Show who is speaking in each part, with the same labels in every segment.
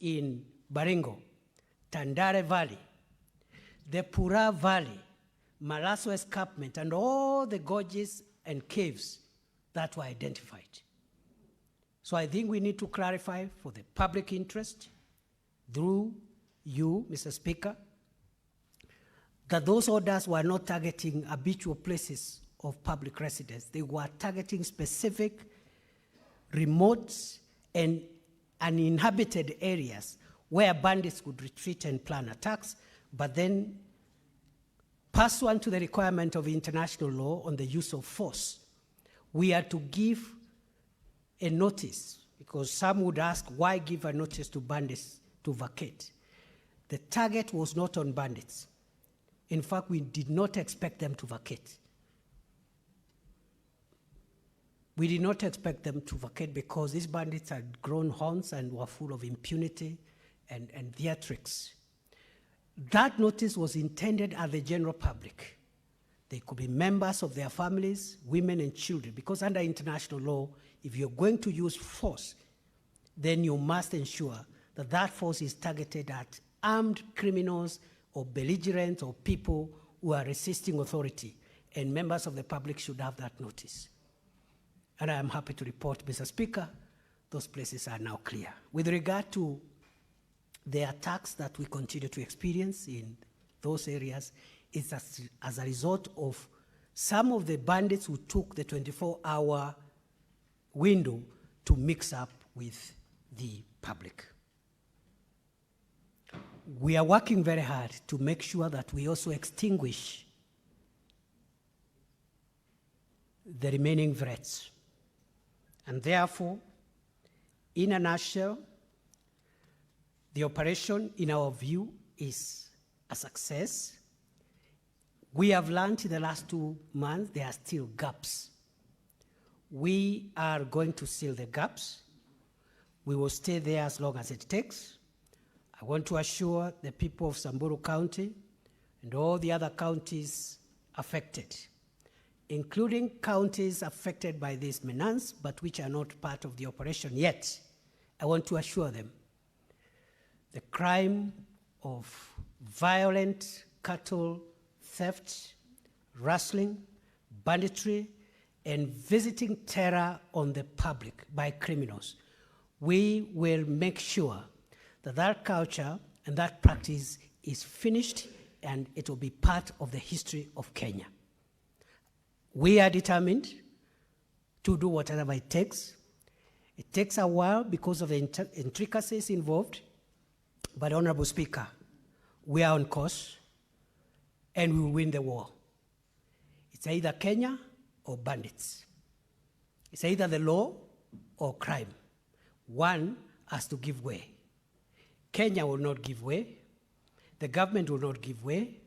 Speaker 1: in Baringo, Tandare Valley, the Pura Valley, Malaso Escarpment, and all the gorges and caves that were identified. So I think we need to clarify for the public interest, through you, Mr. Speaker, that those orders were not targeting habitual places of public residence. They were targeting specific, remote, and uninhabited areas where bandits could retreat and plan attacks, but then, pursuant to the requirement of international law on the use of force, we are to give a notice, because some would ask, why give a notice to bandits to vacate? The target was not on bandits. In fact, we did not expect them to vacate. We did not expect them to vacate because these bandits had grown horns and were full of impunity and theatrics. That notice was intended at the general public. They could be members of their families, women and children, because under international law, if you're going to use force, then you must ensure that that force is targeted at armed criminals or belligerents or people who are resisting authority, and members of the public should have that notice. And I am happy to report, Mr. Speaker, those places are now clear. With regard to the attacks that we continue to experience in those areas, it's as a result of some of the bandits who took the 24-hour window to mix up with the public. We are working very hard to make sure that we also extinguish the remaining threats. And therefore, in a nutshell, the operation, in our view, is a success. We have learned in the last 2 months there are still gaps. We are going to seal the gaps. We will stay there as long as it takes. I want to assure the people of Samburu County and all the other counties affected, including counties affected by this menace, but which are not part of the operation yet. I want to assure them the crime of violent cattle theft, rustling, banditry, and visiting terror on the public by criminals. We will make sure that that culture and that practice is finished, and it will be part of the history of Kenya. We are determined to do whatever it takes. It takes a while because of the intricacies involved, but Honorable Speaker, we are on course and we will win the war. It's either Kenya or bandits. It's either the law or crime. One has to give way. Kenya will not give way. The government will not give way.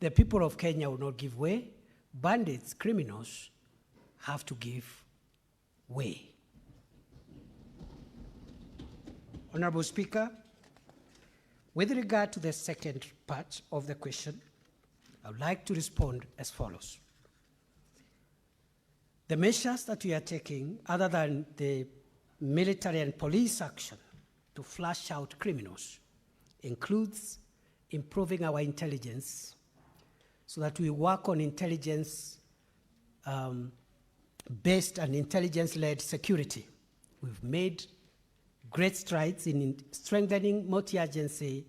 Speaker 1: The people of Kenya will not give way. Bandits, criminals, have to give way. Honorable Speaker, with regard to the second part of the question, I would like to respond as follows. The measures that we are taking, other than the military and police action to flush out criminals, includes improving our intelligence so that we work on intelligence based and intelligence-led security. We've made great strides in strengthening multi-agency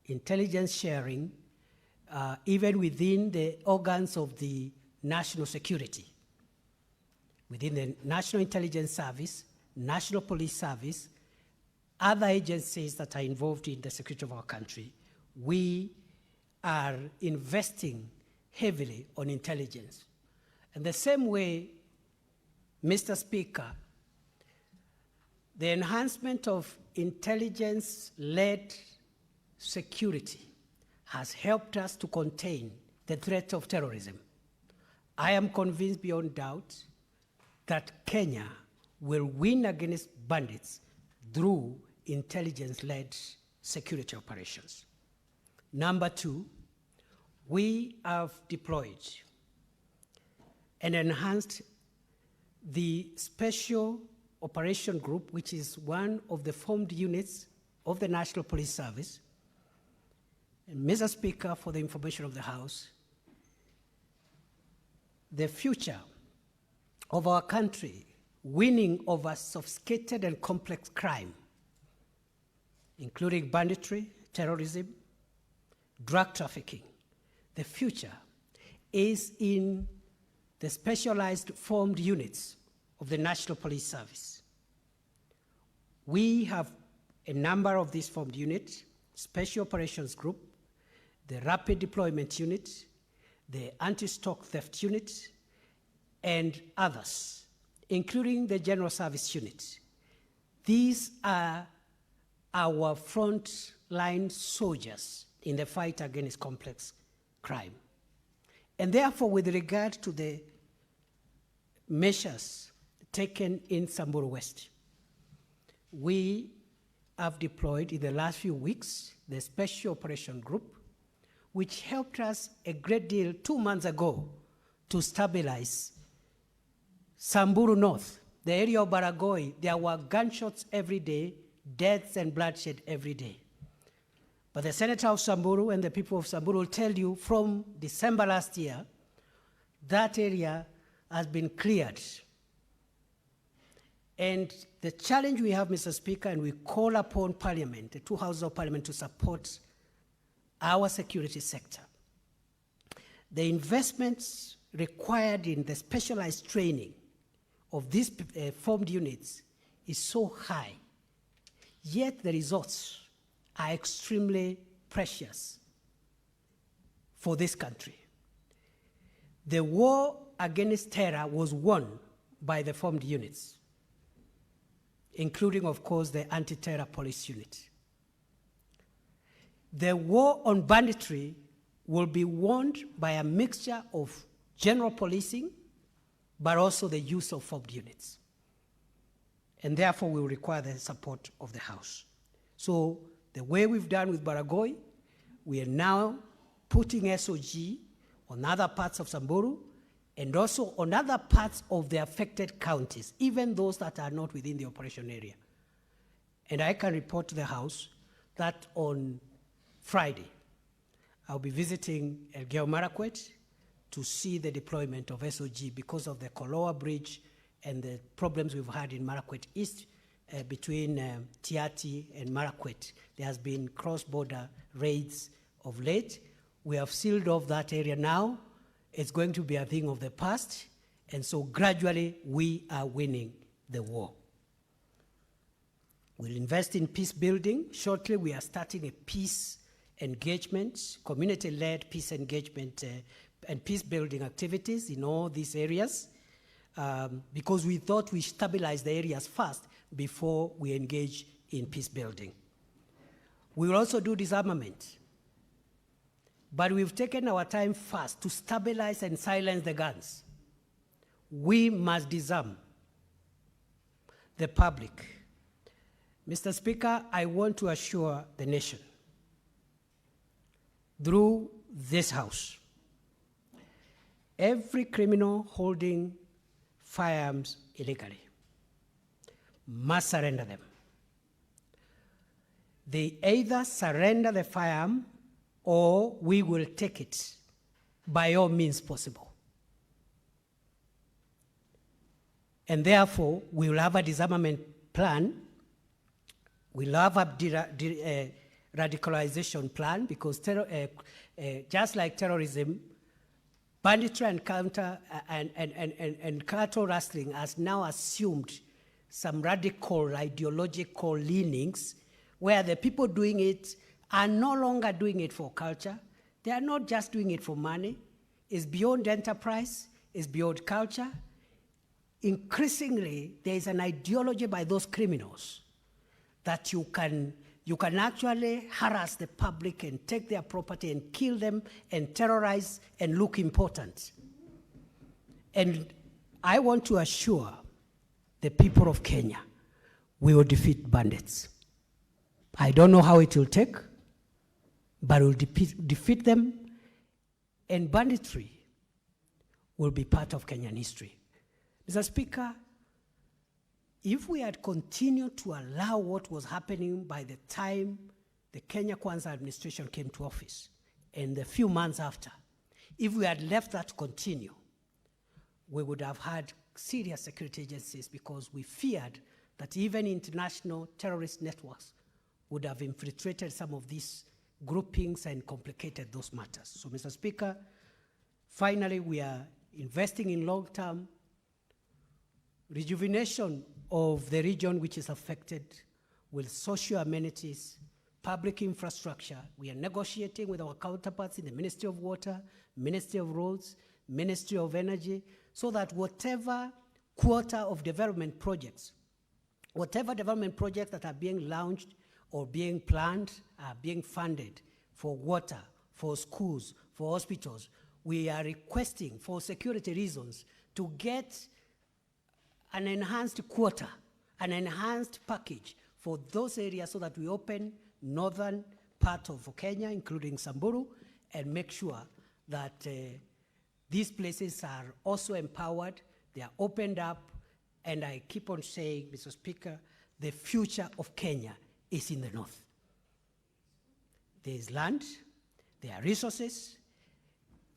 Speaker 1: intelligence sharing, even within the organs of the national security. Within the National Intelligence Service, National Police Service, other agencies that are involved in the security of our country, we are investing heavily on intelligence. And the same way, Mr. Speaker, the enhancement of intelligence-led security has helped us to contain the threat of terrorism. I am convinced beyond doubt that Kenya will win against bandits through intelligence-led security operations. Number two, we have deployed and enhanced the Special Operation Group, which is one of the formed units of the National Police Service. And Mr. Speaker, for the information of the House, the future of our country winning over sophisticated and complex crime, including banditry, terrorism, drug trafficking, the future is in the specialized formed units of the National Police Service. We have a number of these formed units: Special Operations Group, the Rapid Deployment Unit, the Anti-Stock Theft Unit, and others, including the General Service Unit. These are our front-line soldiers in the fight against complex crime. And therefore, with regard to the measures taken in Samburu West, we have deployed in the last few weeks the Special Operation Group, which helped us a great deal 2 months ago to stabilize Samburu North, the area of Baragoi. There were gunshots every day, deaths and bloodshed every day. But the Senator of Samburu and the people of Samburu will tell you from December last year, that area has been cleared. And the challenge we have, Mr. Speaker, and we call upon Parliament, the two houses of Parliament, to support our security sector. The investments required in the specialized training of these formed units is so high, yet the results are extremely precious for this country. The war against terror was won by the formed units, including, of course, the anti-terror police unit. The war on banditry will be won by a mixture of general policing, but also the use of formed units. And therefore, we will require the support of the House. So the way we've done with Baragoi, we are now putting SOG on other parts of Samburu and also on other parts of the affected counties, even those that are not within the operation area. And I can report to the House that on Friday, I'll be visiting Elgeyo Marakwet to see the deployment of SOG because of the Koloa Bridge and the problems we've had in Marakwet East between Tiati and Marakwet. There has been cross-border raids of late. We have sealed off that area now. It's going to be a thing of the past, and so gradually we are winning the war. We'll invest in peace building. Shortly, we are starting a peace engagement, community-led peace engagement and peace building activities in all these areas because we thought we stabilize the areas first before we engage in peace building. We will also do disarmament, but we've taken our time first to stabilize and silence the guns. We must disarm the public. Mr. Speaker, I want to assure the nation through this House, every criminal holding firearms illegally must surrender them. They either surrender the firearm or we will take it by all means possible. And therefore, we will have a disarmament plan. We'll have a radicalization plan because just like terrorism, banditry and cattle rustling has now assumed some radical ideological leanings where the people doing it are no longer doing it for culture. They are not just doing it for money. It's beyond enterprise. It's beyond culture. Increasingly, there is an ideology by those criminals that you can actually harass the public and take their property and kill them and terrorize and look important. And I want to assure the people of Kenya, we will defeat bandits. I don't know how it will take, but we'll defeat them, and banditry will be part of Kenyan history. Mr. Speaker, If we had continued to allow what was happening by the time the Kenya Kwanza administration came to office and the few months after, if we had left that to continue, we would have had serious security agencies, because we feared that even international terrorist networks would have infiltrated some of these groupings and complicated those matters. So, Mr. Speaker, finally, we are investing in long-term rejuvenation of the region which is affected with social amenities, public infrastructure. We are negotiating with our counterparts in the Ministry of Water, Ministry of Roads, Ministry of Energy, so that whatever quota of development projects, whatever development projects that are being launched or being planned are being funded for water, for schools, for hospitals, we are requesting for security reasons to get an enhanced quota, an enhanced package for those areas, so that we open northern part of Kenya, including Samburu, and make sure that these places are also empowered, they are opened up, and I keep on saying, Mr. Speaker, the future of Kenya is in the north. There is land, there are resources,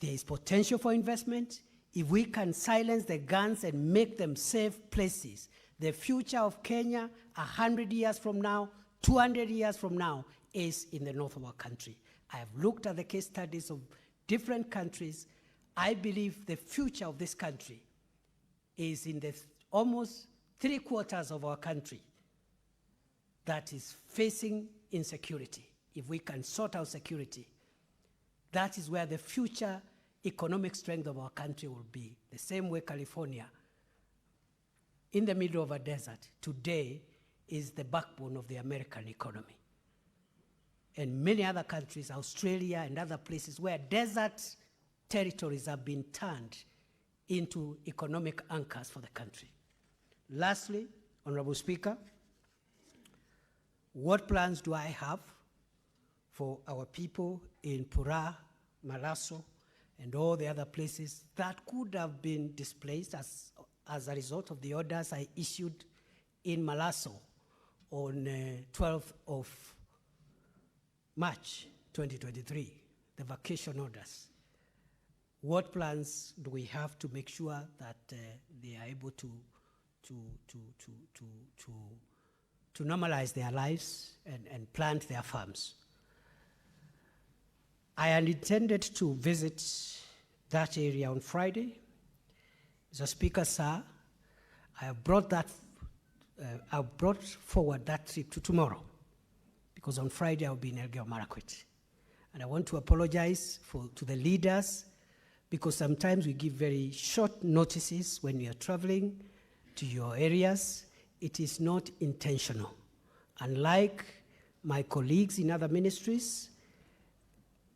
Speaker 1: there is potential for investment. If we can silence the guns and make them safe places, the future of Kenya 100 years from now, 200 years from now, is in the north of our country. I have looked at the case studies of different countries. I believe the future of this country is in the almost 3/4 of our country that is facing insecurity. If we can sort out security, that is where the future economic strength of our country will be. The same way California, in the middle of a desert, today is the backbone of the American economy. And many other countries, Australia and other places, where desert territories have been turned into economic anchors for the country. Lastly, Honorable Speaker, what plans do I have for our people in Pura, Malaso, and all the other places that could have been displaced as a result of the orders I issued in Malaso on 12th of March 2023, the vacation orders? What plans do we have to make sure that they are able to normalize their lives and plant their farms? I had intended to visit that area on Friday. Mr. Speaker, sir, I have brought forward that trip to tomorrow, because on Friday I'll be in Elgeyo Marakwet. And I want to apologize to the leaders, because sometimes we give very short notices when we are traveling to your areas. It is not intentional. Unlike my colleagues in other ministries,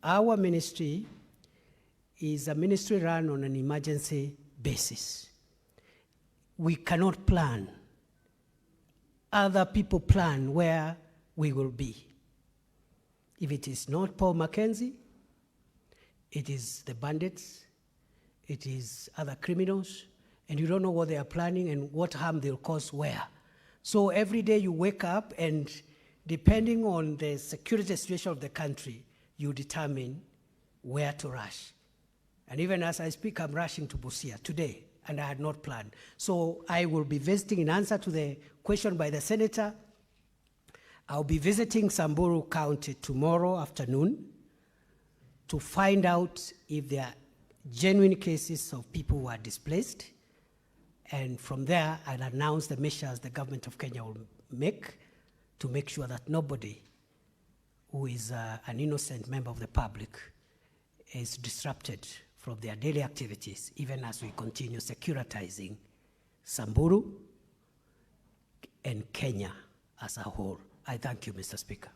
Speaker 1: our ministry is a ministry run on an emergency basis. We cannot plan. Other people plan where we will be. If it is not Paul Mackenzie, it is the bandits, it is other criminals, and you don't know what they are planning and what harm they'll cause where. So every day you wake up, and depending on the security situation of the country, you determine where to rush. And even as I speak, I'm rushing to Busia today, and I had not planned. So I will be visiting, in answer to the question by the senator, I'll be visiting Samburu County tomorrow afternoon to find out if there are genuine cases of people who are displaced. And from there, I'll announce the measures the government of Kenya will make to make sure that nobody who is an innocent member of the public is disrupted from their daily activities, even as we continue securitizing Samburu and Kenya as a whole. I thank you, Mr. Speaker.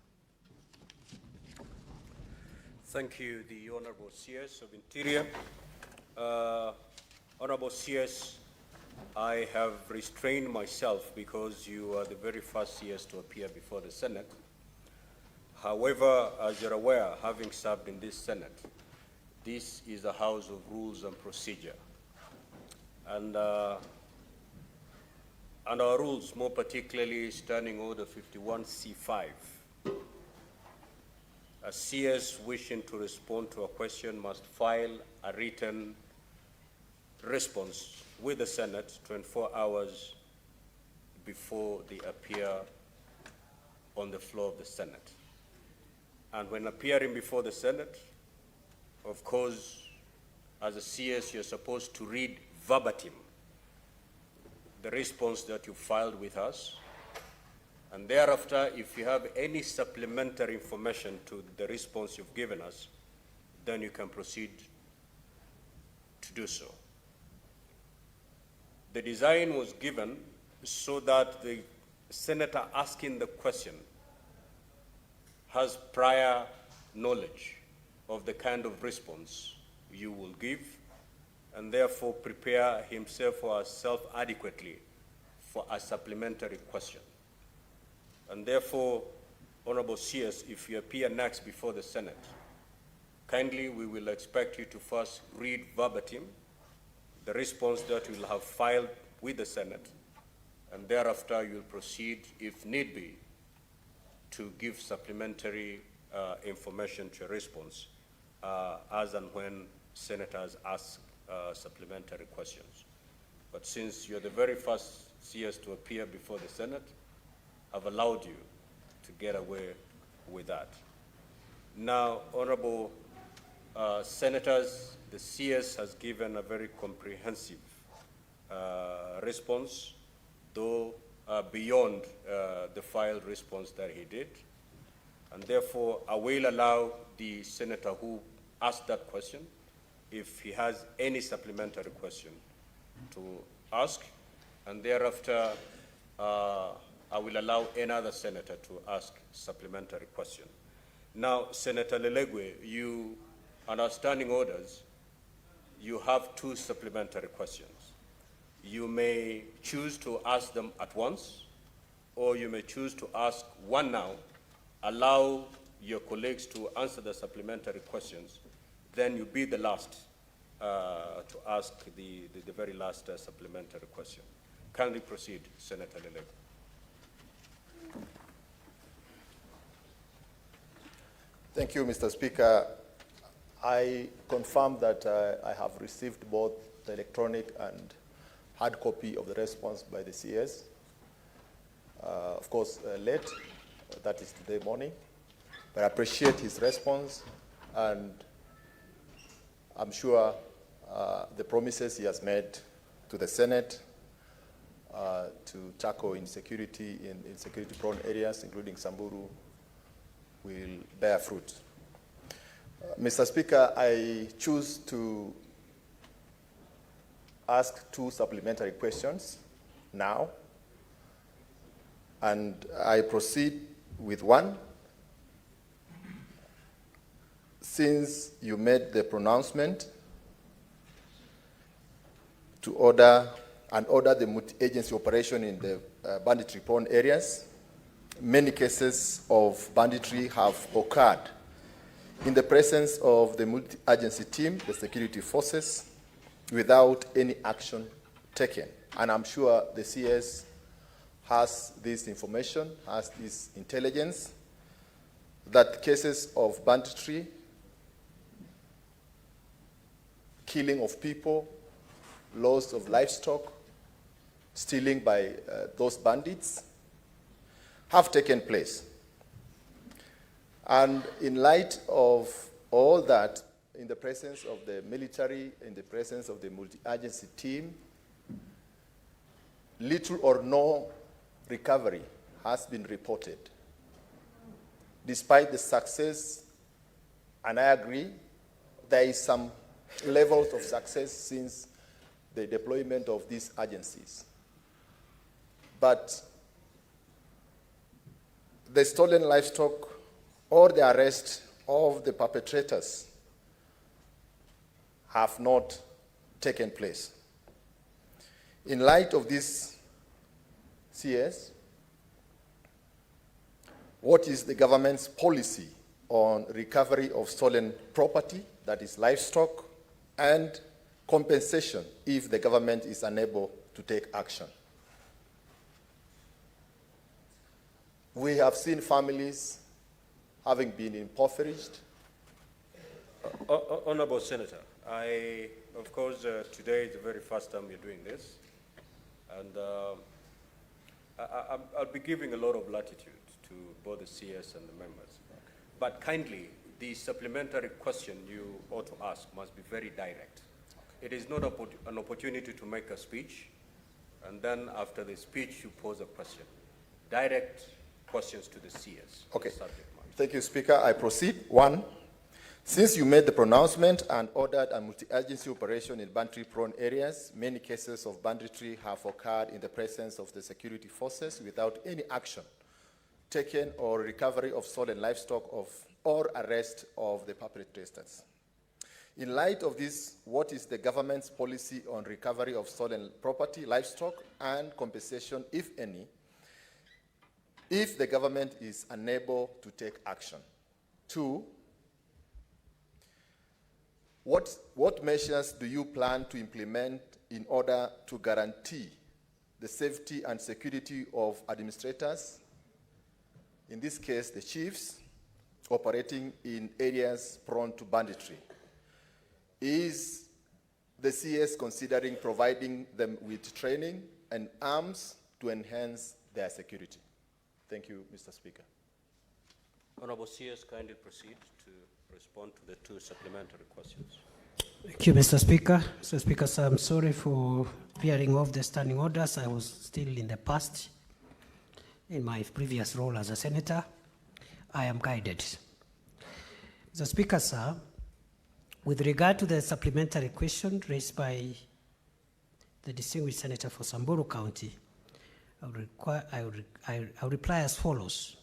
Speaker 2: Thank you, the Honorable CS of Interior. Honorable CS, I have restrained myself because you are the very first CS to appear before the Senate. However, as you're aware, having served in this Senate, this is a house of rules and procedure. And and our rules, more particularly Standing Order 51C5, a CS wishing to respond to a question must file a written response with the Senate 24 hours before they appear on the floor of the Senate. And when appearing before the Senate, of course, as a CS, you're supposed to read verbatim the response that you filed with us. And thereafter, if you have any supplementary information to the response you've given us, then you can proceed to do so. The design was given so that the senator asking the question has prior knowledge of the kind of response you will give, and therefore prepare himself or herself adequately for a supplementary question. And therefore, Honorable CS, if you appear next before the Senate, kindly we will expect you to first read verbatim the response that you will have filed with the Senate, and thereafter you'll proceed, if need be, to give supplementary information to your response as and when senators ask supplementary questions. But since you're the very first CS to appear before the Senate, I've allowed you to get away with that. Now, Honorable Senators, the CS has given a very comprehensive response, though beyond the filed response that he did. And therefore, I will allow the senator who asked that question, if he has any supplementary question, to ask. And thereafter, I will allow any other senator to ask supplementary question. Now, Senator Lelegwe, you, on our standing orders, you have 2 supplementary questions. You may choose to ask them at once, or you may choose to ask one now, allow your colleagues to answer the supplementary questions, then you be the last to ask the very last supplementary question. Kindly proceed, Senator Lelegwe.
Speaker 3: Thank you, Mr. Speaker. I confirm that I have received both the electronic and hard copy of the response by the CS. Of course, late, that is today morning, but I appreciate his response, and I'm sure the promises he has made to the Senate to tackle insecurity in security-prone areas, including Samburu, will bear fruit. Mr. Speaker, I choose to ask 2 supplementary questions now, and I proceed with one. Since you made the pronouncement to order the multi-agency operation in the banditry-prone areas, many cases of banditry have occurred in the presence of the multi-agency team, the security forces, without any action taken. And I'm sure the CS has this information, has this intelligence, that cases of banditry, killing of people, loss of livestock, stealing by those bandits, have taken place. And in light of all that, in the presence of the military, in the presence of the multi-agency team, little or no recovery has been reported. Despite the success, and I agree, there is some levels of success since the deployment of these agencies. But the stolen livestock or the arrest of the perpetrators have not taken place. In light of this, CS, what is the government's policy on recovery of stolen property, that is livestock, and compensation if the government is unable to take action? We have seen families having been impoverished.
Speaker 2: Honorable Senator, of course, today is the very first time you're doing this, and I'll be giving a lot of latitude to both the CS and the members. But kindly, the supplementary question you ought to ask must be very direct. It is not an opportunity to make a speech, and then after the speech, you pose a question. Direct questions to the CS.
Speaker 3: Okay.
Speaker 2: The subject matter.
Speaker 3: Thank you, Speaker. I proceed. 1, since you made the pronouncement and ordered a multi-agency operation in banditry-prone areas, many cases of banditry have occurred in the presence of the security forces without any action taken or recovery of stolen livestock or arrest of the perpetrators. In light of this, what is the government's policy on recovery of stolen property, livestock, and compensation, if any, if the government is unable to take action? 2, what measures do you plan to implement in order to guarantee the safety and security of administrators, in this case the chiefs, operating in areas prone to banditry? Is the CS considering providing them with training and arms to enhance their security? Thank you, Mr. Speaker.
Speaker 2: Honorable CS, kindly proceed to respond to the 2 supplementary questions.
Speaker 1: Thank you, Mr. Speaker. Mr. Speaker, sir, I'm sorry for veering off the standing orders. I was still in the past. In my previous role as a senator, I am guided. Mr. Speaker, sir, with regard to the supplementary question raised by the distinguished senator for Samburu County, I'll reply as follows.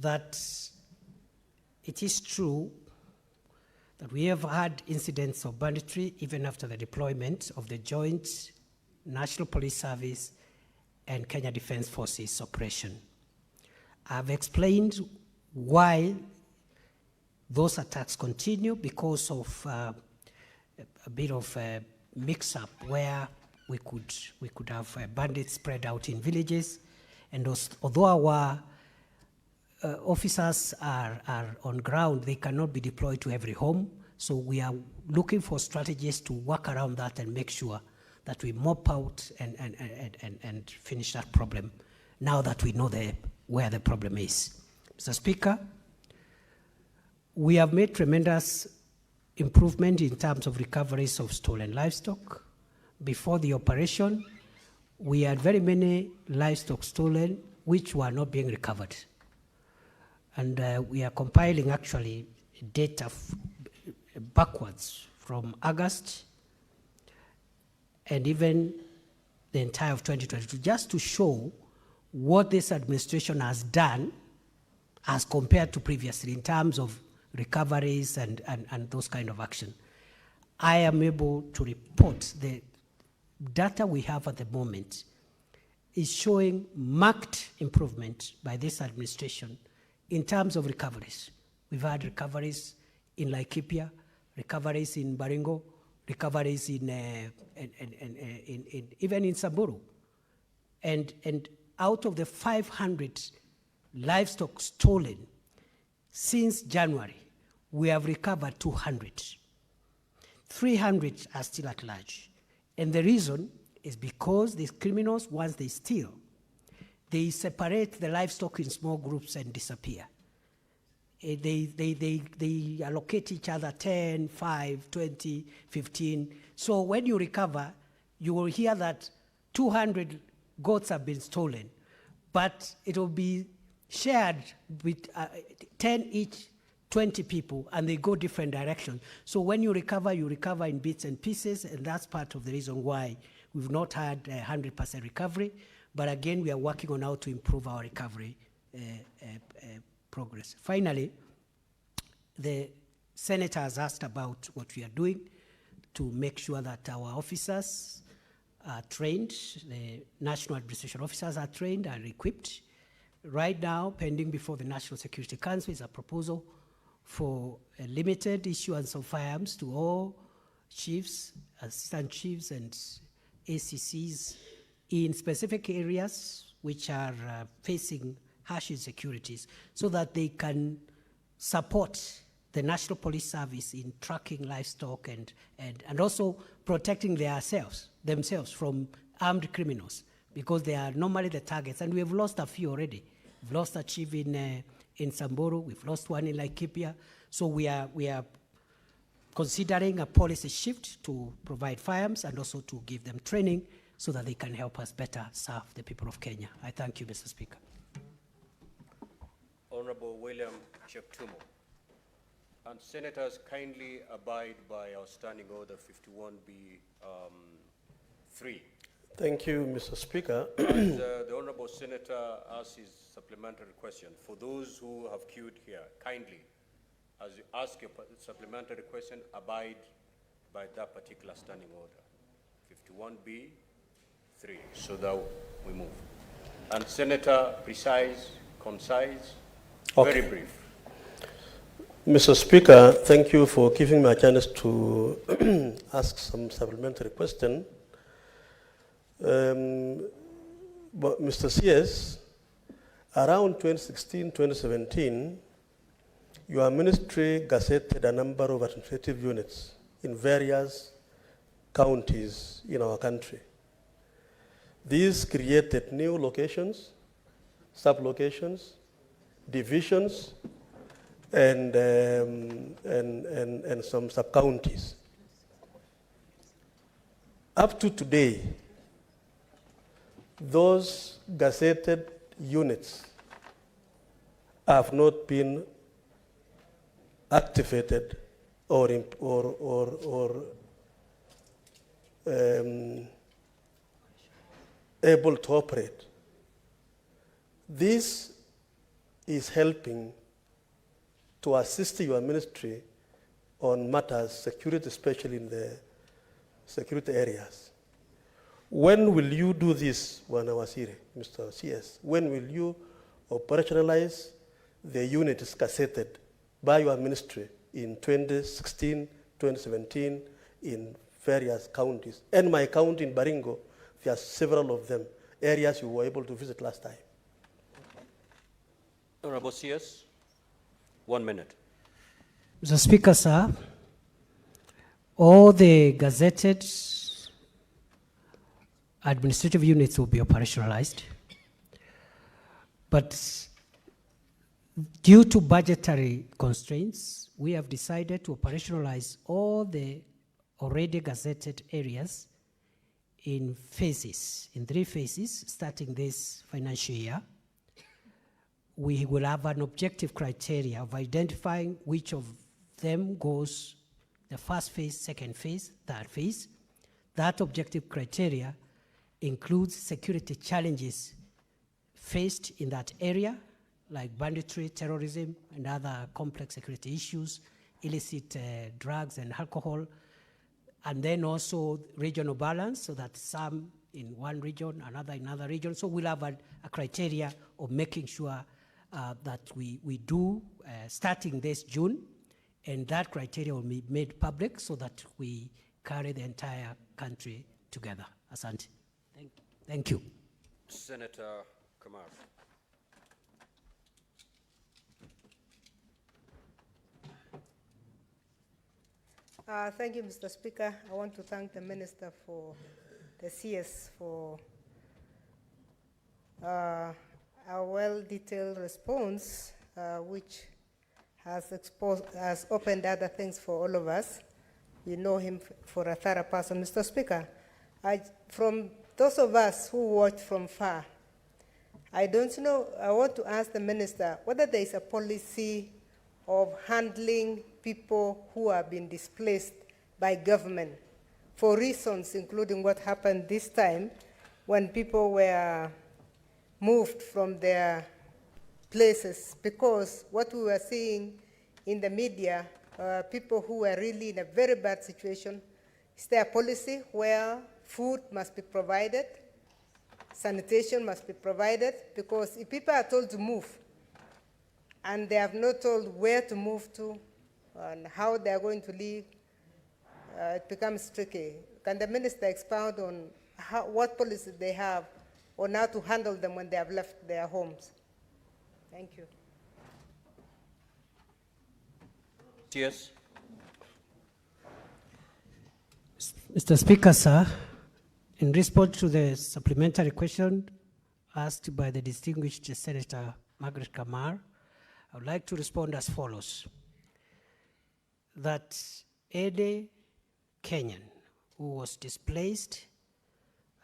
Speaker 1: That it is true that we have had incidents of banditry even after the deployment of the Joint National Police Service and Kenya Defence Forces operation. I've explained why those attacks continue because of a bit of a mix-up where we could have bandits spread out in villages, and although our officers are on ground, they cannot be deployed to every home. So we are looking for strategies to work around that and make sure that we mop out and finish that problem now that we know where the problem is. Mr. Speaker, we have made tremendous improvement in terms of recoveries of stolen livestock. Before the operation, we had very many livestock stolen which were not being recovered. And we are compiling actually data backwards from August and even the entire of 2022, just to show what this administration has done as compared to previously in terms of recoveries and those kind of action. I am able to report the data we have at the moment is showing marked improvement by this administration in terms of recoveries. We've had recoveries in Laikipia, recoveries in Baringo, recoveries in even in Samburu. And out of the 500 livestock stolen since January, we have recovered 200. 300 are still at large. And the reason is because these criminals, once they steal, they separate the livestock in small groups and disappear. They allocate each other 10, 5, 20, 15. So when you recover, you will hear that 200 goats have been stolen, but it will be shared with 10 each, 20 people, and they go different directions. So when you recover in bits and pieces, and that's part of the reason why we've not had 100% recovery. But again, we are working on how to improve our recovery progress. Finally, the senator has asked about what we are doing to make sure that our officers are trained, the national administration officers are trained and equipped. Right now, pending before the National Security Council is a proposal for a limited issuance of firearms to all chiefs, assistant chiefs, and ACCs in specific areas which are facing harsh insecurities so that they can support the National Police Service in tracking livestock and also protecting themselves from armed criminals, because they are normally the targets. And we have lost a few already. We've lost a chief in Samburu, we've lost one in Laikipia. So we are considering a policy shift to provide firearms and also to give them training so that they can help us better serve the people of Kenya. I thank you, Mr. Speaker.
Speaker 2: Honorable William Cheptumo. And senators, kindly abide by our standing order 51B 3.
Speaker 4: Thank you, Mr. Speaker.
Speaker 2: As the honorable senator asks his supplementary question, for those who have queued here, kindly, as you ask your supplementary question, abide by that particular standing order, 51B 3, so that we move. And Senator, precise, concise,
Speaker 4: Okay.
Speaker 2: very brief.
Speaker 4: Mr. Speaker, thank you for giving me a chance to ask some supplementary question. But Mr. CS, around 2016, 2017, your ministry gazetted a number of administrative units in various counties in our country. These created new locations, sub-locations, divisions, and some sub-counties. Up to today, those gazetted units have not been activated or able to operate. This is helping to assist your ministry on matters security, especially in the security areas. When will you do this, Wanawasiri, Mr. CS? When will you operationalize the units gazetted by your ministry in 2016, 2017 in various counties? And my county in Baringo, there are several of them, areas you were able to visit last time.
Speaker 2: Honorable CS, 1 minute.
Speaker 1: Mr. Speaker, sir, all the gazetted administrative units will be operationalized, but due to budgetary constraints, we have decided to operationalize all the already gazetted areas in phases, in 3 phases, starting this financial year. We will have an objective criteria of identifying which of them goes the first phase, second phase, third phase. That objective criteria includes security challenges faced in that area, like banditry, terrorism, and other complex security issues, illicit drugs and alcohol, and then also regional balance, so that some in one region, another in another region. So we'll have a criteria of making sure that we do starting this June, and that criteria will be made public so that we carry the entire country together. Asante. Thank you.
Speaker 2: Senator Kamar.
Speaker 5: Thank you, Mr. Speaker. I want to thank the Minister for the CS for a well-detailed response, which has opened other things for all of us. We know him for a thorough person. Mr. Speaker, from those of us who watch from far, I don't know, I want to ask the Minister whether there is a policy of handling people who have been displaced by government for reasons including what happened this time when people were moved from their places, because what we were seeing in the media, people who were really in a very bad situation. Is there a policy where food must be provided, sanitation must be provided? Because if people are told to move and they have not told where to move to and how they are going to live, it becomes tricky. Can the Minister expound on what policy they have on how to handle them when they have left their homes. Thank you.
Speaker 2: Yes.
Speaker 1: Mr. Speaker, sir, in response to the supplementary question asked by the distinguished Senator Margaret Kamar, I would like to respond as follows. That any Kenyan who was displaced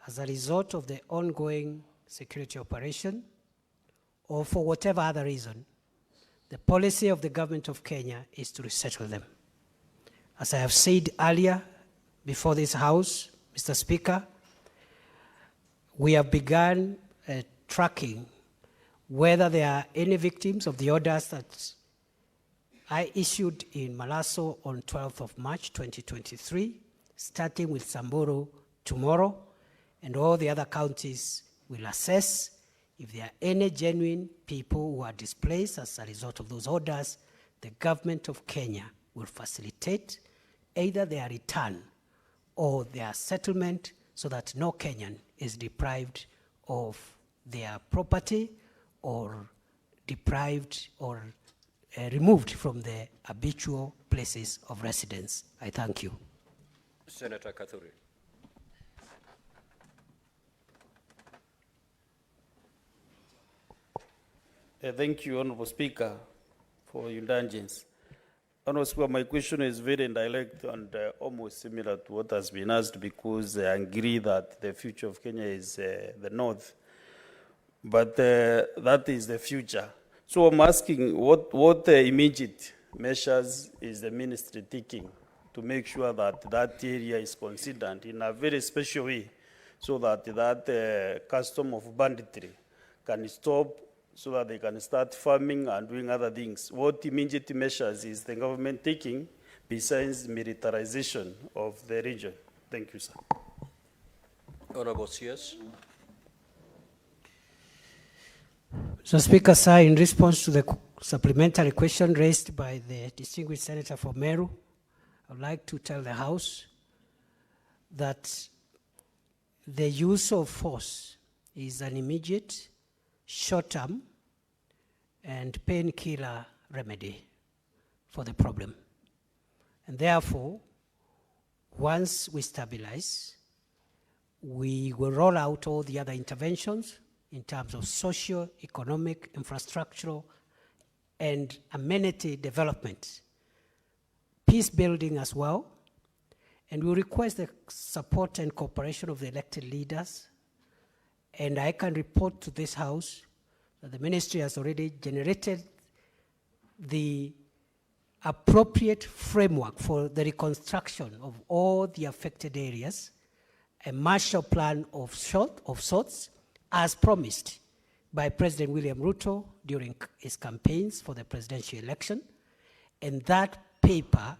Speaker 1: as a result of the ongoing security operation or for whatever other reason, the policy of the government of Kenya is to resettle them. As I have said earlier before this House, Mr. Speaker, we have begun tracking whether there are any victims of the orders that I issued in Malaso on 12th of March 2023, starting with Samburu tomorrow, and all the other counties will assess if there are any genuine people who are displaced as a result of those orders. The government of Kenya will facilitate either their return or their settlement so that no Kenyan is deprived of their property or deprived or removed from their habitual places of residence. I thank you.
Speaker 2: Senator Kathuri.
Speaker 6: Thank you, Honorable Speaker, for your indulgence. Honorable Speaker, my question is very indirect and almost similar to what has been asked, because I agree that the future of Kenya is the north, but that is the future. So I'm asking, what immediate measures is the ministry taking to make sure that that area is considered in a very special way, so that that custom of banditry can stop, so that they can start farming and doing other things? What immediate measures is the government taking besides militarization of the region? Thank you, sir.
Speaker 2: Honorable CS.
Speaker 1: So, Speaker, sir, in response to the supplementary question raised by the distinguished senator from Meru, I would like to tell the House that the use of force is an immediate, short-term, and painkiller remedy for the problem. And therefore, once we stabilize, we will roll out all the other interventions in terms of socio-economic, infrastructural, and amenity development, peace building as well, and we request the support and cooperation of the elected leaders. And I can report to this House that the ministry has already generated the appropriate framework for the reconstruction of all the affected areas, a Marshall Plan of sorts, as promised by President William Ruto during his campaigns for the presidential election. And that paper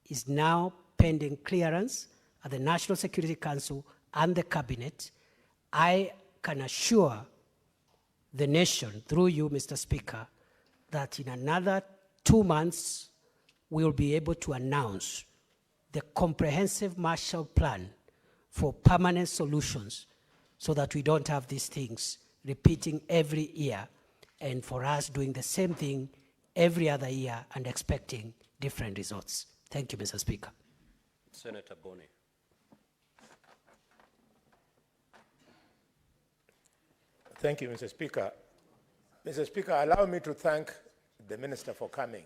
Speaker 1: is now pending clearance at the National Security Council and the Cabinet. I can assure the nation, through you, Mr. Speaker, that in another 2 months, we'll be able to announce the comprehensive Marshall Plan for permanent solutions, so that we don't have these things repeating every year, and for us doing the same thing every other year and expecting different results. Thank you, Mr. Speaker.
Speaker 2: Senator Boni.
Speaker 7: Thank you, Mr. Speaker. Mr. Speaker, allow me to thank the Minister for coming.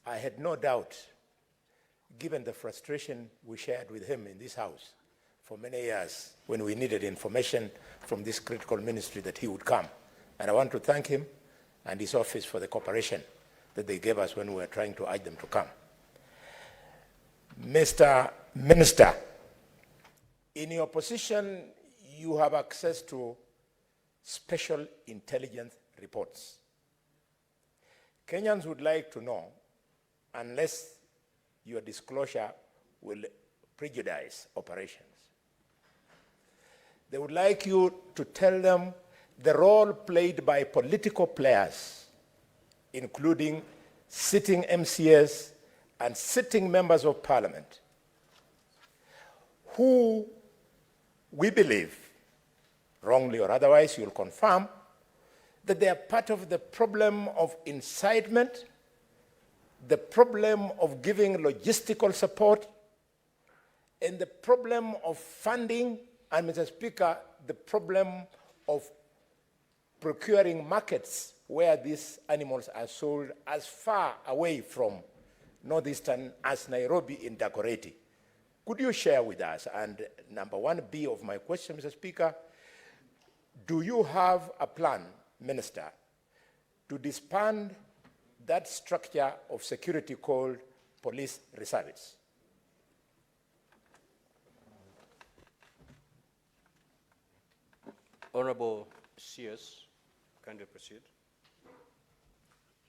Speaker 7: I had no doubt, given the frustration we shared with him in this House for many years when we needed information from this critical ministry, that he would come. And I want to thank him and his office for the cooperation that they gave us when we were trying to urge them to come. Mr. Minister, in your position, you have access to special intelligence reports. Kenyans would like to know, unless your disclosure will prejudice operations, they would like you to tell them the role played by political players, including sitting MCAs and sitting members of parliament, who we believe wrongly or otherwise, you'll confirm that they are part of the problem of incitement, the problem of giving logistical support, and the problem of funding, and Mr. Speaker, the problem of procuring markets where these animals are sold as far away from northeastern as Nairobi in Dagoretti. Could you share with us? And number 1B of my question, Mr. Speaker, do you have a plan, Minister, to disband that structure of security called police reserves?
Speaker 2: Honorable CS, kindly proceed.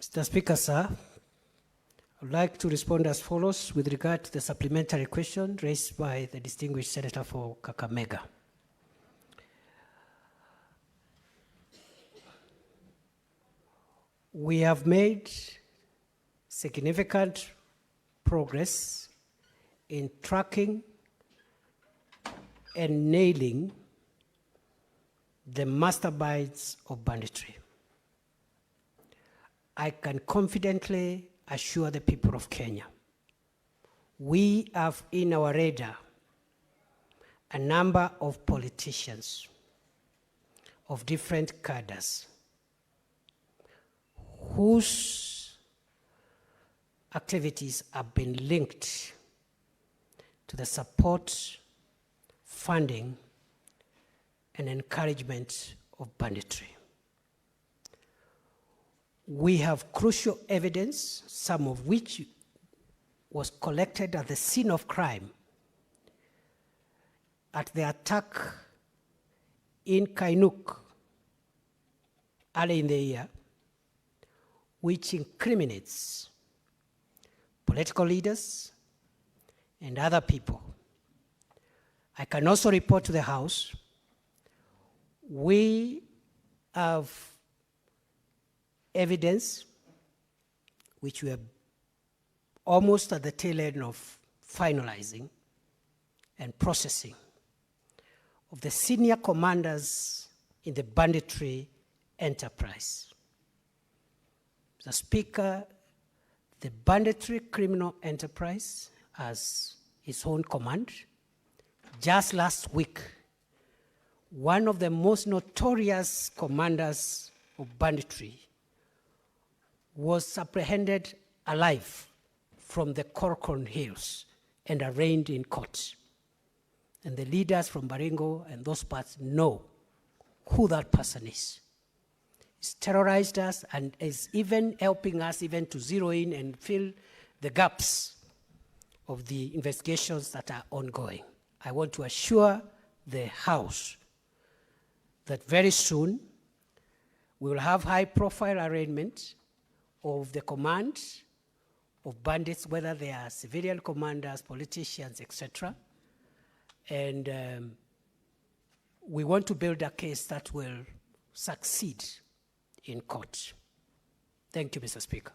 Speaker 1: Mr. Speaker, sir, I would like to respond as follows with regard to the supplementary question raised by the distinguished senator for Kakamega. We have made significant progress in tracking and nailing the masterminds of banditry. I can confidently assure the people of Kenya, we have in our radar a number of politicians of different cadres whose activities have been linked to the support, funding, and encouragement of banditry. We have crucial evidence, some of which was collected at the scene of crime at the attack in Kainuk early in the year, which incriminates political leaders and other people. I can also report to the House, we have evidence which we are almost at the tail end of finalizing and processing of the senior commanders in the banditry enterprise. Mr. Speaker, the banditry criminal enterprise has its own command. Just last week, one of the most notorious commanders of banditry was apprehended alive from the Corcoran Hills and arraigned in court. And the leaders from Baringo and those parts know who that person is. He's terrorized us and is even helping us even to zero in and fill the gaps of the investigations that are ongoing. I want to assure the House that very soon we will have high-profile arraignment of the command of bandits, whether they are civilian commanders, politicians, etc. And we want to build a case that will succeed in court. Thank you, Mr. Speaker.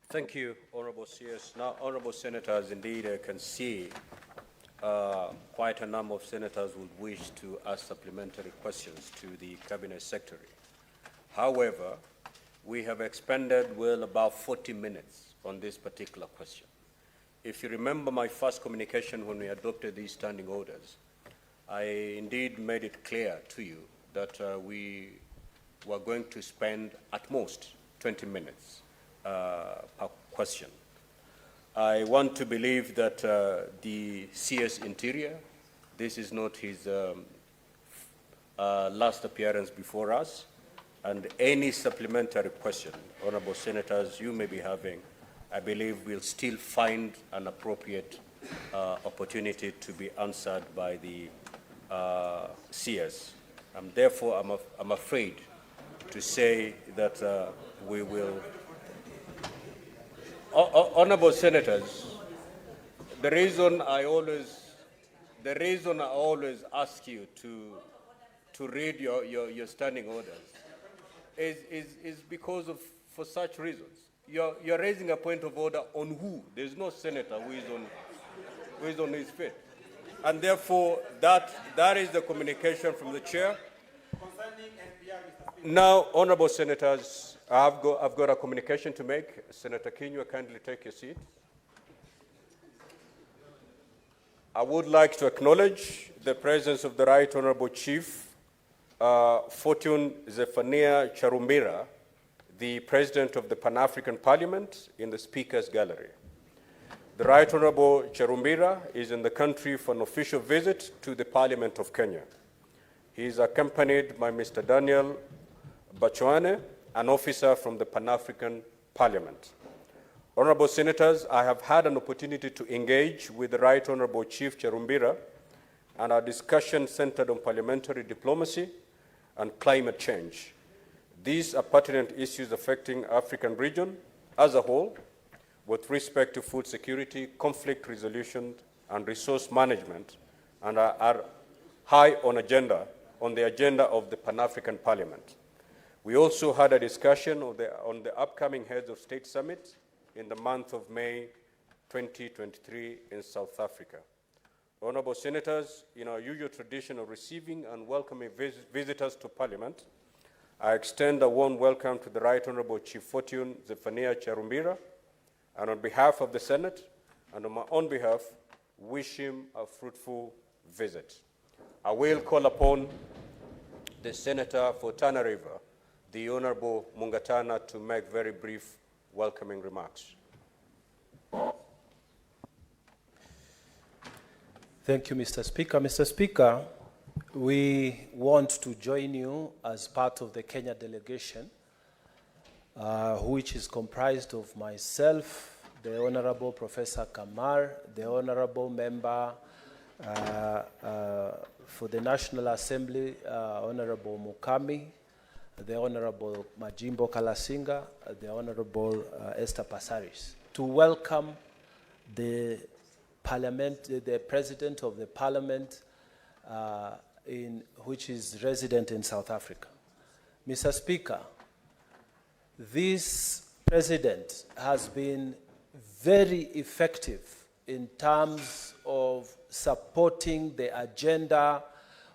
Speaker 2: Thank you, Honorable CS. Now, Honorable Senators, indeed, I can see quite a number of senators would wish to ask supplementary questions to the Cabinet Secretary. However, we have expended well about 40 minutes on this particular question. If you remember my first communication when we adopted these standing orders, I indeed made it clear to you that we were going to spend at most 20 minutes per question. I want to believe that the CS Interior, this is not his last appearance before us, and any supplementary question, Honorable Senators, you may be having, I believe we'll still find an appropriate opportunity to be answered by the CS. Therefore, I'm afraid to say that we will. Honorable Senators, the reason I always ask you to read your standing orders is because of, for such reasons. You're raising a point of order on who? There's no senator who is on his feet. And therefore, that is the communication from the chair. Now, honorable senators, I've got a communication to make. Senator Kinyua, kindly take your seat. I would like to acknowledge the presence of the Right Honorable Chief Fortune Zephaniah Charumbira, the President of the Pan-African Parliament, in the Speaker's Gallery. The Right Honorable Charumbira is in the country for an official visit to the Parliament of Kenya. He is accompanied by Mr. Daniel Bachoane, an officer from the Pan-African Parliament. Honorable Senators, I have had an opportunity to engage with the Right Honorable Chief Charumbira, and our discussion centered on parliamentary diplomacy and climate change. These are pertinent issues affecting African region as a whole, with respect to food security, conflict resolution, and resource management, and are high on the agenda of the Pan-African Parliament. We also had a discussion on the upcoming Heads of State Summit in the month of May 2023 in South Africa. Honorable Senators, in our usual tradition of receiving and welcoming visitors to Parliament, I extend a warm welcome to the Right Honorable Chief Fortune Zephaniah Charumbira, and on behalf of the Senate and on my own behalf, wish him a fruitful visit. I will call upon the Senator for Tana River, the Honorable Mungatana, to make very brief welcoming remarks.
Speaker 8: Thank you, Mr. Speaker. Mr. Speaker, we want to join you as part of the Kenya delegation, which is comprised of myself, the Honorable Professor Kamar, the Honorable Member for the National Assembly, Honorable Mukami, the Honorable Majimbo Kalasinga, the Honorable Esther Passaris, to welcome the President of the Parliament, which is resident in South Africa. Mr. Speaker, this President has been very effective in terms of supporting the agenda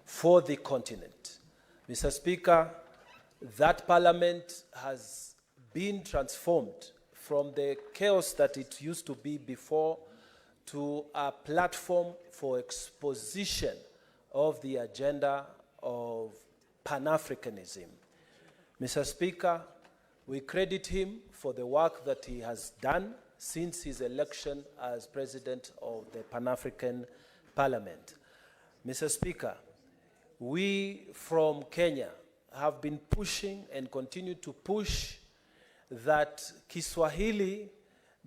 Speaker 8: for the continent. Mr. Speaker, that Parliament has been transformed from the chaos that it used to be before to a platform for exposition of the agenda of Pan-Africanism. Mr. Speaker, we credit him for the work that he has done since his election as President of the Pan-African Parliament. Mr. Speaker, we from Kenya have been pushing and continue to push that Kiswahili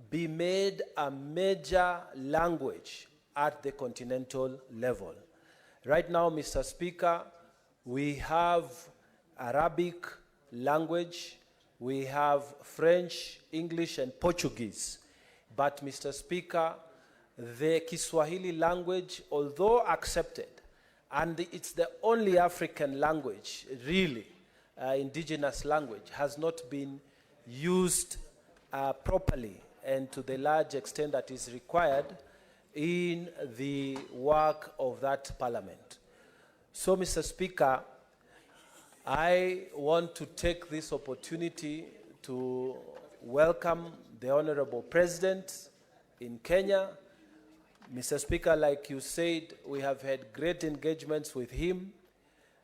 Speaker 8: be made a major language at the continental level. Right now, Mr. Speaker, we have Arabic language, we have French, English, and Portuguese. But, Mr. Speaker, the Kiswahili language, although accepted, and it's the only African language, really, indigenous language, has not been used properly and to the large extent that is required in the work of that Parliament. So, Mr. Speaker, I want to take this opportunity to welcome the Honorable President in Kenya. Mr. Speaker, like you said, we have had great engagements with him.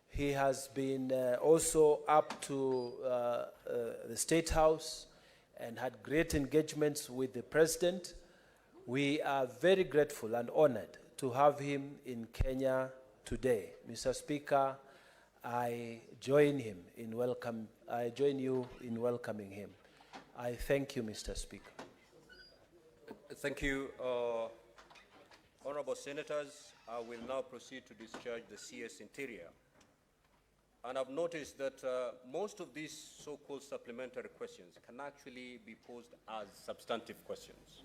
Speaker 8: He has been also up to the State House and had great engagements with the President. We are very grateful and honored to have him in Kenya today. Mr. Speaker, I join you in welcoming him. I thank you, Mr. Speaker.
Speaker 2: Thank you. Honorable Senators, I will now proceed to discharge the CS Interior. And I've noticed that most of these so-called supplementary questions can actually be posed as substantive questions.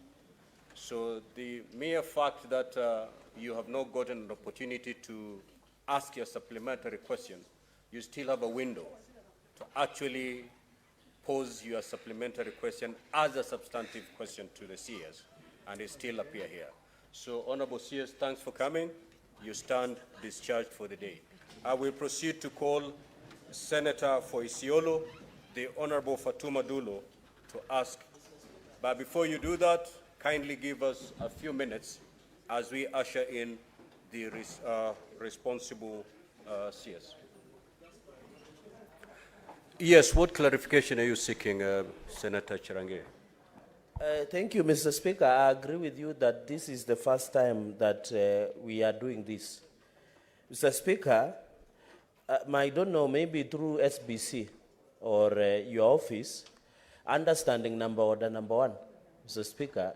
Speaker 2: So the mere fact that you have not gotten an opportunity to ask your supplementary question, you still have a window to actually pose your supplementary question as a substantive question to the CS, and it still appear here. So, Honorable CS, thanks for coming. You stand discharged for the day. I will proceed to call Senator for Isiolo, the Honorable Fatuma Dulo, to ask. But before you do that, kindly give us a few minutes as we usher in the responsible CS. Yes, what clarification are you seeking, Senator Chirange?
Speaker 9: Thank you, Mr. Speaker. I agree with you that this is the first time that we are doing this. Mr. Speaker, I don't know, maybe through SBC or your office, understanding order number one, Mr. Speaker,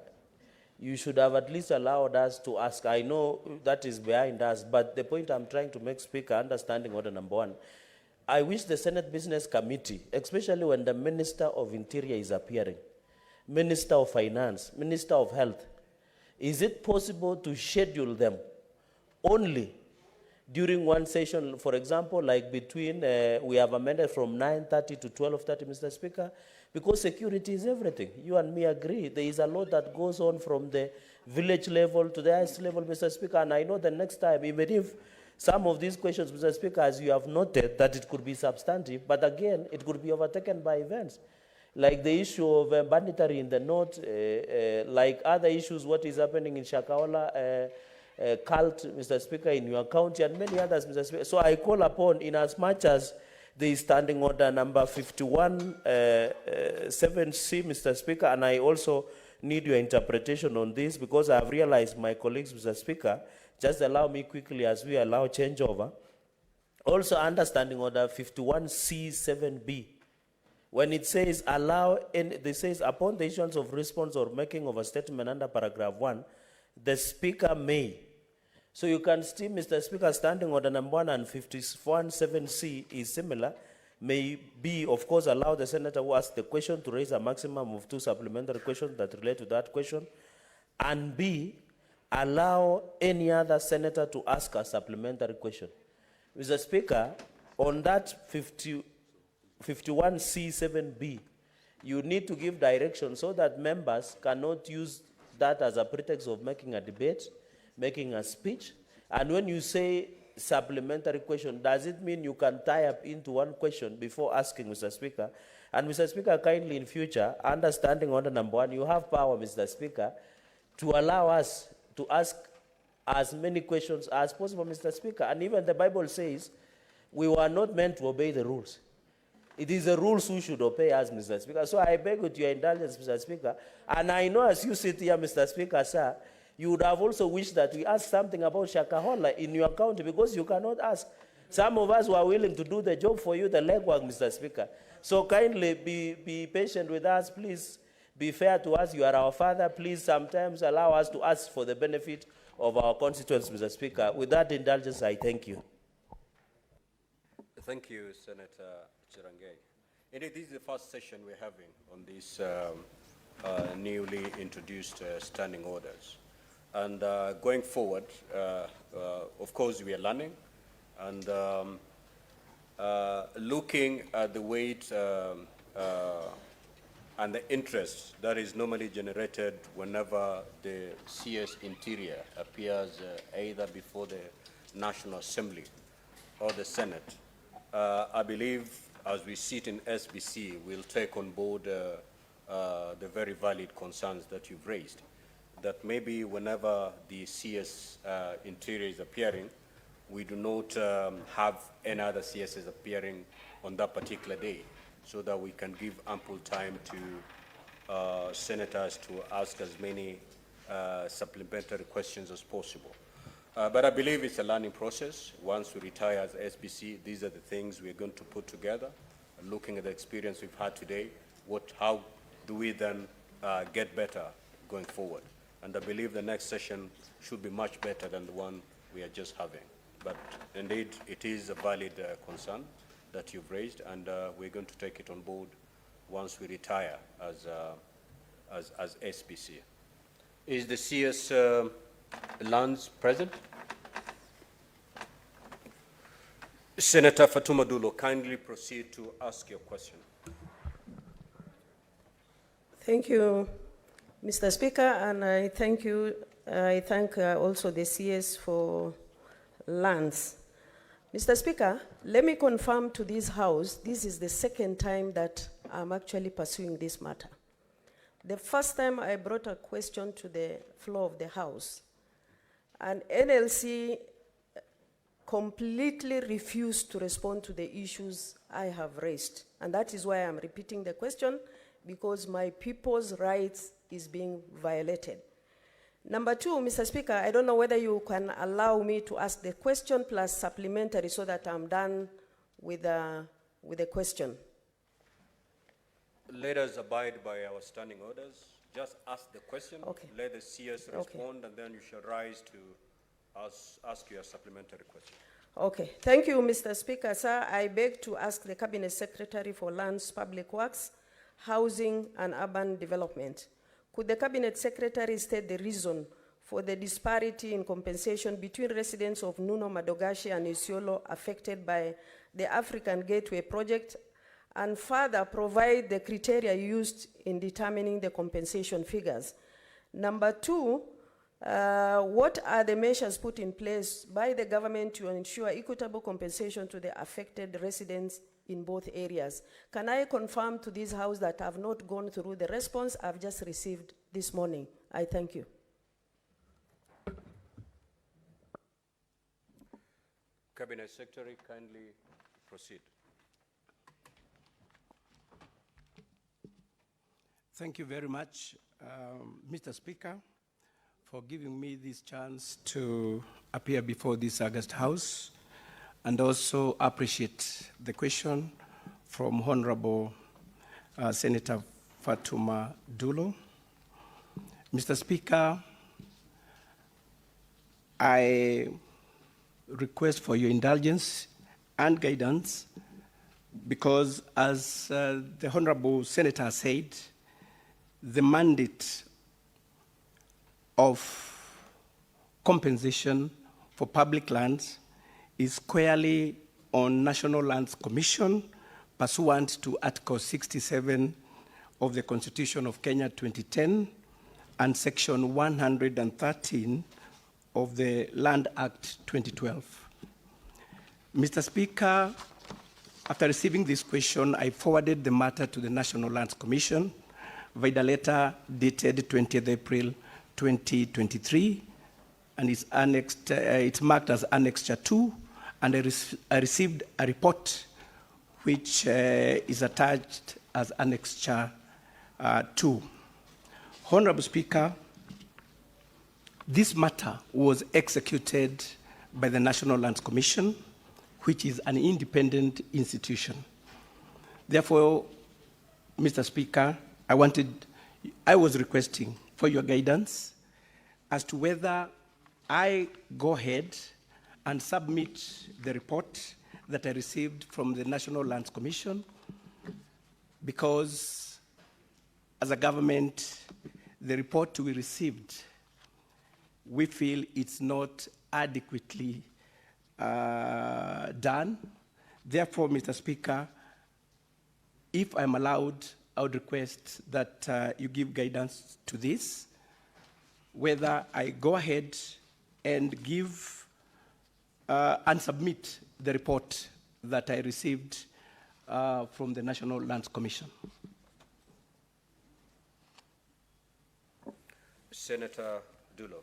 Speaker 9: you should have at least allowed us to ask. I know that is behind us, but the point I'm trying to make, Speaker, understanding order number one, I wish the Senate Business Committee, especially when the Minister of Interior is appearing, Minister of Finance, Minister of Health, is it possible to schedule them only during one session? For example, like between, we have amended from 9:30 to 12:30, Mr. Speaker, because security is everything. You and me agree. There is a lot that goes on from the village level to the highest level, Mr. Speaker, and I know the next time, even if some of these questions, Mr. Speaker, as you have noted, that it could be substantive, but again, it could be overtaken by events. Like the issue of banditry in the north, like other issues, what is happening in Shakahola, cult, Mr. Speaker, in your county, and many others, Mr. Speaker. So I call upon, in as much as the standing order number 51(7)C, Mr. Speaker, and I also need your interpretation on this because I have realized my colleagues, Mr. Speaker, just allow me quickly as we allow changeover. Also understanding order 51(C)(7)B. When it says it says upon the issuance of response or making of a statement under paragraph 1, the Speaker may. So you can see, Mr. Speaker, standing order number 1 and 51(7)C is similar. May be, of course, allow the senator who asks the question to raise a maximum of 2 supplementary questions that relate to that question. And B, allow any other senator to ask a supplementary question. Mr. Speaker, on that 51(C)(7)B, you need to give direction so that members cannot use that as a pretext of making a debate, making a speech. And when you say supplementary question, does it mean you can tie up into one question before asking, Mr. Speaker? And Mr. Speaker, kindly in future, understanding order number 1, you have power, Mr. Speaker, to allow us to ask as many questions as possible, Mr. Speaker. And even the Bible says we were not meant to obey the rules. It is the rules who should obey us, Mr. Speaker. So I beg with your indulgence, Mr. Speaker. And I know as you sit here, Mr. Speaker, sir, you would have also wished that we ask something about Shakahola in your county because you cannot ask. Some of us were willing to do the job for you, the legwork, Mr. Speaker. So kindly be patient with us. Please be fair to us. You are our father. Please sometimes allow us to ask for the benefit of our constituents, Mr. Speaker. With that indulgence, I thank you.
Speaker 2: Thank you, Senator Chirange. Indeed, this is the first session we're having on these newly introduced standing orders. And going forward, of course, we are learning and looking at the weight and the interest that is normally generated whenever the CS Interior appears either before the National Assembly or the Senate. I believe as we sit in SBC, we'll take on board the very valid concerns that you've raised, that maybe whenever the CS Interior is appearing, we do not have any other CSs appearing on that particular day, so that we can give ample time to senators to ask as many supplementary questions as possible. But I believe it's a learning process. Once we retire as SBC, these are the things we're going to put together, looking at the experience we've had today, how do we then get better going forward? And I believe the next session should be much better than the one we are just having. But indeed, it is a valid concern that you've raised, and we're going to take it on board once we retire as SBC. Is the CS Lands present? Senator Fatuma Dulo, kindly proceed to ask your question.
Speaker 10: Thank you, Mr. Speaker, and I thank also the CS for lands. Mr. Speaker, let me confirm to this House, this is the second time that I'm actually pursuing this matter. The first time I brought a question to the floor of the House, and NLC completely refused to respond to the issues I have raised. And that is why I'm repeating the question, because my people's rights is being violated. Number two, Mr. Speaker, I don't know whether you can allow me to ask the question plus supplementary so that I'm done with the question.
Speaker 2: Let us abide by our standing orders. Just ask the question.
Speaker 10: Okay.
Speaker 2: Let the CS respond, and then you shall rise to ask your supplementary question.
Speaker 10: Okay, thank you, Mr. Speaker. Sir, I beg to ask the Cabinet Secretary for Lands, Public Works, Housing and Urban Development. Could the Cabinet Secretary state the reason for the disparity in compensation between residents of Nuno, Madogashi and Isiolo affected by the African Gateway project, and further provide the criteria used in determining the compensation figures? Number two, what are the measures put in place by the government to ensure equitable compensation to the affected residents in both areas? Can I confirm to this House that I've not gone through the response I've just received this morning? I thank you.
Speaker 2: Cabinet Secretary, kindly proceed.
Speaker 1: Thank you very much, Mr. Speaker, for giving me this chance to appear before this August House, and also appreciate the question from Honorable Senator Fatuma Dulo. Mr. Speaker, I request for your indulgence and guidance because, as the Honorable Senator said, the mandate of compensation for public lands is squarely on National Lands Commission pursuant to Article 67 of the Constitution of Kenya 2010 and Section 113 of the Land Act 2012. Mr. Speaker, after receiving this question, I forwarded the matter to the National Lands Commission via the letter dated 20th April 2023, and it's annexed, it's marked as Annexure 2, and I received a report which is attached as Annexure 2. Honorable Speaker, this matter was executed by the National Lands Commission, which is an independent institution. Therefore, Mr. Speaker, I was requesting for your guidance as to whether I go ahead and submit the report that I received from the National Lands Commission, because as a government, the report we received, we feel it's not adequately done. Therefore, Mr. Speaker, if I'm allowed, I would request that you give guidance to this, whether I go ahead and give and submit the report that I received from the National Lands Commission.
Speaker 2: Senator Dulo.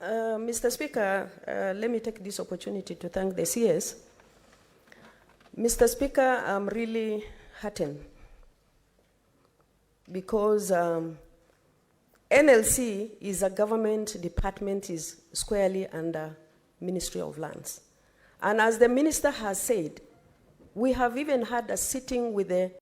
Speaker 10: Mr. Speaker, let me take this opportunity to thank the CS. Mr. Speaker, I'm really heartened because NLC is a government department, is squarely under Ministry of Lands. And as the minister has said, we have even had a sitting with the